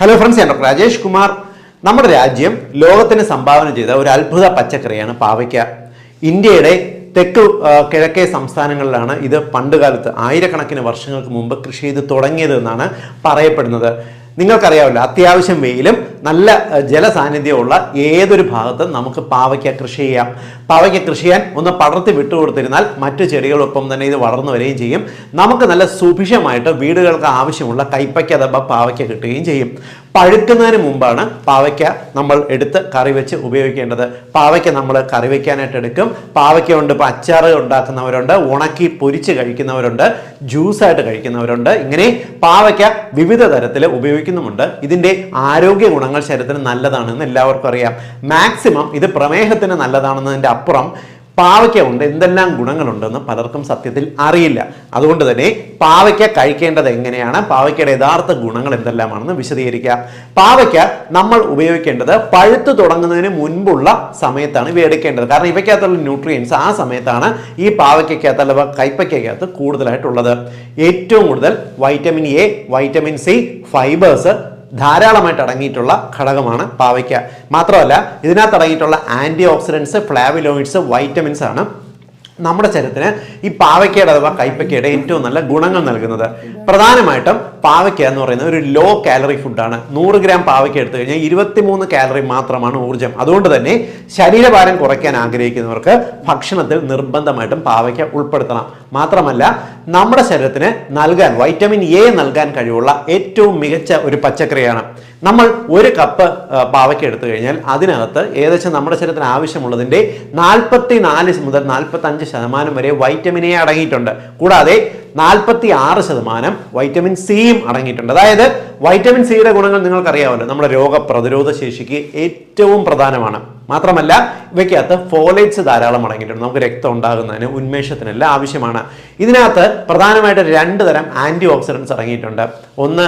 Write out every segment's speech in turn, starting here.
Hello friends, ഞാൻ doctor Rajesh Kumar. നമ്മുടെ രാജ്യം ലോകത്തിന് സംഭാവന ചെയ്ത ഒരു അത്ഭുത പച്ചക്കറിയാണ് പാവയ്ക്ക. ഇന്ത്യയുടെ തെക്ക് കിഴക്കേ സംസ്ഥാനങ്ങളിലാണ് ഇത് പണ്ടുകാലത്ത് ആയിരക്കണക്കിന് വർഷങ്ങൾക്ക് മുമ്പ് കൃഷി ചെയ്ത് തുടങ്ങിയത് എന്നാണ് പറയപ്പെടുന്നത്. നിങ്ങൾക്കറിയാമല്ലോ, അത്യാവശ്യം വെയിലും നല്ല ജലസാന്നിധ്യമുള്ള ഏതൊരു ഭാഗത്തും നമുക്ക് പാവയ്ക്ക കൃഷി ചെയ്യാം. പാവയ്ക്ക കൃഷി ചെയ്യാൻ ഒന്ന് പടർത്തി വിട്ടുകൊടുത്തിരുന്നാൽ മറ്റു ചെടികളൊപ്പം തന്നെ ഇത് വളർന്നു വരികയും ചെയ്യും. നമുക്ക് നല്ല സുഭിക്ഷമായിട്ട് വീടുകൾക്ക് ആവശ്യമുള്ള കൈപ്പയ്ക്ക അഥവാ പാവയ്ക്ക കിട്ടുകയും ചെയ്യും. പഴുക്കുന്നതിന് മുമ്പാണ് പാവയ്ക്ക നമ്മൾ എടുത്ത് കറി വെച്ച് ഉപയോഗിക്കേണ്ടത്. പാവയ്ക്ക നമ്മൾ കറി വയ്ക്കാനായിട്ട് എടുക്കും. പാവയ്ക്ക കൊണ്ട് ഇപ്പോൾ അച്ചാറ് ഉണ്ടാക്കുന്നവരുണ്ട്, ഉണക്കി പൊരിച്ച് കഴിക്കുന്നവരുണ്ട്, ജ്യൂസായിട്ട് കഴിക്കുന്നവരുണ്ട്. ഇങ്ങനെ പാവയ്ക്ക വിവിധ തരത്തിൽ ഉപയോഗിക്കുന്നുമുണ്ട്. ഇതിൻ്റെ ആരോഗ്യ ഗുണങ്ങൾ ശരീരത്തിന് നല്ലതാണെന്ന് എല്ലാവർക്കും അറിയാം. മാക്സിമം ഇത് പ്രമേഹത്തിന് നല്ലതാണെന്നതിൻ്റെ അപ്പുറം പാവയ്ക്ക കൊണ്ട് എന്തെല്ലാം ഗുണങ്ങളുണ്ടെന്ന് പലർക്കും സത്യത്തിൽ അറിയില്ല. അതുകൊണ്ട് തന്നെ പാവയ്ക്ക കഴിക്കേണ്ടത് എങ്ങനെയാണ്, പാവയ്ക്കയുടെ യഥാർത്ഥ ഗുണങ്ങൾ എന്തെല്ലാമാണെന്ന് വിശദീകരിക്കാം. പാവയ്ക്ക നമ്മൾ ഉപയോഗിക്കേണ്ടത് പഴുത്തു തുടങ്ങുന്നതിന് മുൻപുള്ള സമയത്താണ് ഇവ എടുക്കേണ്ടത്. കാരണം ഇവയ്ക്കകത്തുള്ള ന്യൂട്രിയൻസ് ആ സമയത്താണ് ഈ പാവയ്ക്കകത്ത് അഥവാ കൈപ്പയ്ക്കകത്ത് കൂടുതലായിട്ടുള്ളത്. ഏറ്റവും കൂടുതൽ vitamin A, vitamin C, fibres ധാരാളമായിട്ട് അടങ്ങിയിട്ടുള്ള ഘടകമാണ് പാവയ്ക്ക. മാത്രമല്ല, ഇതിനകത്ത് അടങ്ങിയിട്ടുള്ള ആൻറ്റി ഓക്സിഡൻസ്, ഫ്ലാവിനോയിഡ്സ്, വൈറ്റമിൻസ് ആണ് നമ്മുടെ ശരീരത്തിന് ഈ പാവയ്ക്കയുടെ അഥവാ കൈപ്പയ്ക്കയുടെ ഏറ്റവും നല്ല ഗുണങ്ങൾ നൽകുന്നത്. പ്രധാനമായിട്ടും പാവയ്ക്ക എന്ന് പറയുന്നത് ഒരു ലോ കാലറി ഫുഡാണ്. 100 ഗ്രാം പാവയ്ക്ക എടുത്തു കഴിഞ്ഞാൽ 23 കാലറി മാത്രമാണ് ഊർജ്ജം. അതുകൊണ്ട് തന്നെ ശരീരഭാരം കുറയ്ക്കാൻ ആഗ്രഹിക്കുന്നവർക്ക് ഭക്ഷണത്തിൽ നിർബന്ധമായിട്ടും പാവയ്ക്ക ഉൾപ്പെടുത്തണം. മാത്രമല്ല, നമ്മുടെ ശരീരത്തിന് നൽകാൻ വൈറ്റമിൻ എ നൽകാൻ കഴിവുള്ള ഏറ്റവും മികച്ച ഒരു പച്ചക്കറിയാണ്. നമ്മൾ ഒരു കപ്പ് പാവയ്ക്ക എടുത്തു കഴിഞ്ഞാൽ അതിനകത്ത് ഏകദേശം നമ്മുടെ ശരീരത്തിന് ആവശ്യമുള്ളതിൻ്റെ 44 മുതൽ 45% വരെ വൈറ്റമിൻ എ അടങ്ങിയിട്ടുണ്ട്. കൂടാതെ 46% വൈറ്റമിൻ സിയും അടങ്ങിയിട്ടുണ്ട്. അതായത് വൈറ്റമിൻ സിയുടെ ഗുണങ്ങൾ നിങ്ങൾക്കറിയാമല്ലോ, നമ്മുടെ രോഗപ്രതിരോധ ശേഷിക്ക് ഏറ്റവും പ്രധാനമാണ്. മാത്രമല്ല, ഇവയ്ക്കകത്ത് ഫോലേറ്റ്സ് ധാരാളം അടങ്ങിയിട്ടുണ്ട്. നമുക്ക് രക്തം ഉണ്ടാകുന്നതിന്, ഉന്മേഷത്തിനെല്ലാം ആവശ്യമാണ്. ഇതിനകത്ത് പ്രധാനമായിട്ട് 2 തരം ആന്റി ഓക്സിഡൻസ് അടങ്ങിയിട്ടുണ്ട്. ഒന്ന്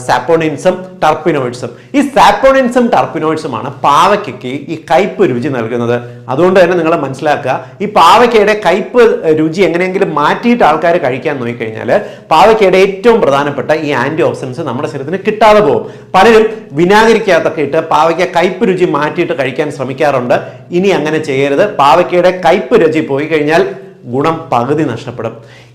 സാപ്പോണിൻസും ടർപ്പിനോയിഡ്സും. ഈ സാപ്പോണിൻസും ടർപ്പിനോയിഡ്സുമാണ് പാവയ്ക്കയ്ക്ക് ഈ കയ്പ് രുചി നൽകുന്നത്. അതുകൊണ്ട് തന്നെ നിങ്ങൾ മനസ്സിലാക്കുക, ഈ പാവയ്ക്കയുടെ കയ്പ് രുചി എങ്ങനെയെങ്കിലും മാറ്റിയിട്ട് ആൾക്കാർ കഴിക്കാൻ നോക്കിക്കഴിഞ്ഞാൽ പാവയ്ക്കയുടെ ഏറ്റവും പ്രധാനപ്പെട്ട ഈ ആന്റി ഓക്സിഡൻസ് നമ്മുടെ ശരീരത്തിന് കിട്ടാതെ പോകും. പലരും വിനാഗിരിക്കകത്തൊക്കെ ഇട്ട് പാവയ്ക്ക കയ്പ് രുചി മാറ്റിയിട്ട് കഴിക്കാൻ ശ്രമിക്കാറുണ്ട്. ഇനി അങ്ങനെ ചെയ്യരുത്. പാവയ്ക്കയുടെ കയ്പ് രുചി പോയി കഴിഞ്ഞാൽ ഗുണം പകുതി നഷ്ടപ്പെടും.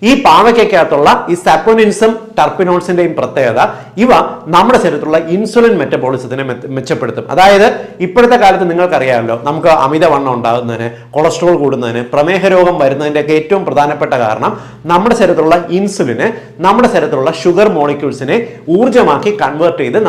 ഈ പാവയ്ക്കകത്തുള്ള ഈ സാപ്പോണിൻസും ടർപ്പിനോൾസിന്റെയും പ്രത്യേകത, ഇവ നമ്മുടെ ശരീരത്തിലുള്ള ഇൻസുലിൻ മെറ്റബോളിസത്തിനെ മെച്ചപ്പെടുത്തും. അതായത് ഇപ്പോഴത്തെ കാലത്ത് നിങ്ങൾക്കറിയാമല്ലോ, നമുക്ക് അമിതവണ്ണം ഉണ്ടാകുന്നതിന്, കൊളസ്ട്രോൾ കൂടുന്നതിന്, പ്രമേഹ രോഗം വരുന്നതിൻ്റെയൊക്കെ ഏറ്റവും പ്രധാനപ്പെട്ട കാരണം നമ്മുടെ ശരീരത്തിലുള്ള ഇൻസുലിന് നമ്മുടെ ശരീരത്തിലുള്ള ഷുഗർ മോളിക്യൂൾസിനെ ഊർജ്ജമാക്കി കൺവേർട്ട് ചെയ്ത്